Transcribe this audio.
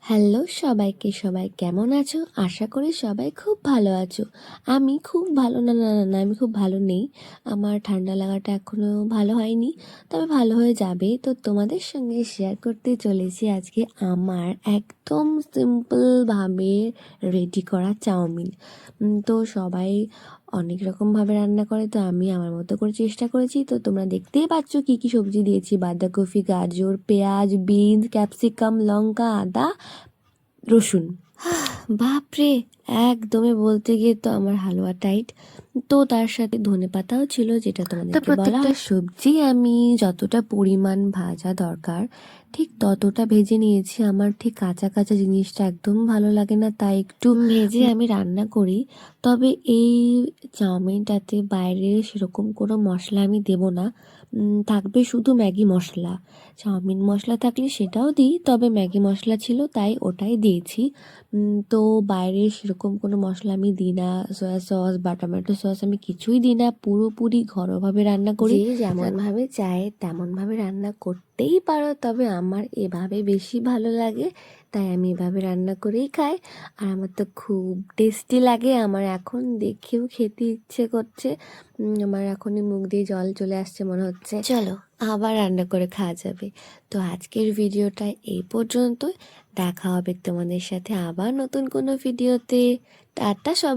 Hello সবাইকে, সবাই কেমন আছো? আশা করি সবাই খুব ভালো আছো। আমি খুব ভালো না, আমি খুব ভালো নেই। আমার ঠান্ডা লাগাটা এখনও ভালো হয়নি, তবে ভালো হয়ে যাবে। তো তোমাদের সঙ্গে শেয়ার করতে চলেছি আজকে আমার একদম সিম্পলভাবে রেডি করা চাউমিন। তো সবাই অনেক রকমভাবে রান্না করে, তো আমি আমার মতো করে চেষ্টা করেছি। তো তোমরা দেখতেই পাচ্ছ কী কী সবজি দিয়েছি: বাঁধাকপি, গাজর, পেঁয়াজ, বিনস, ক্যাপসিকাম, লঙ্কা, আদা, রসুন। বাপরে, একদমই বলতে গিয়ে তো আমার হালুয়া টাইট। তো তার সাথে ধনেপাতাও ছিল, যেটা তোমাদেরকে বলা হয়। সবজি আমি যতটা পরিমাণ ভাজা দরকার ঠিক ততটা ভেজে নিয়েছি। আমার ঠিক কাঁচা কাঁচা জিনিসটা একদম ভালো লাগে না, তাই একটু ভেজে আমি রান্না করি। তবে এই চাউমিনটাতে বাইরে সেরকম কোনো মশলা আমি দেব না, থাকবে শুধু ম্যাগি মশলা। চাউমিন মশলা থাকলে সেটাও দিই, তবে ম্যাগি মশলা ছিল তাই ওটাই দিয়েছি। তো বাইরে সেরকম কোনো মশলা আমি দিই না, সয়া সস বা টমেটো সস আমি কিছুই দিই না, পুরোপুরি ঘরোয়াভাবে রান্না করি। যে যেমনভাবে চায় তেমনভাবে রান্না করতেই পারো, তবে আমার এভাবে বেশি ভালো লাগে, তাই আমি এভাবে রান্না করেই খাই। আর আমার তো খুব টেস্টি লাগে, আমার এখন দেখেও খেতে ইচ্ছে করছে। আমার এখনই মুখ দিয়ে জল চলে আসছে, মনে হচ্ছে চলো আবার রান্না করে খাওয়া যাবে। তো আজকের ভিডিওটা এই পর্যন্ত। দেখা হবে তোমাদের সাথে আবার নতুন কোনো ভিডিওতে। টাটা সবাই।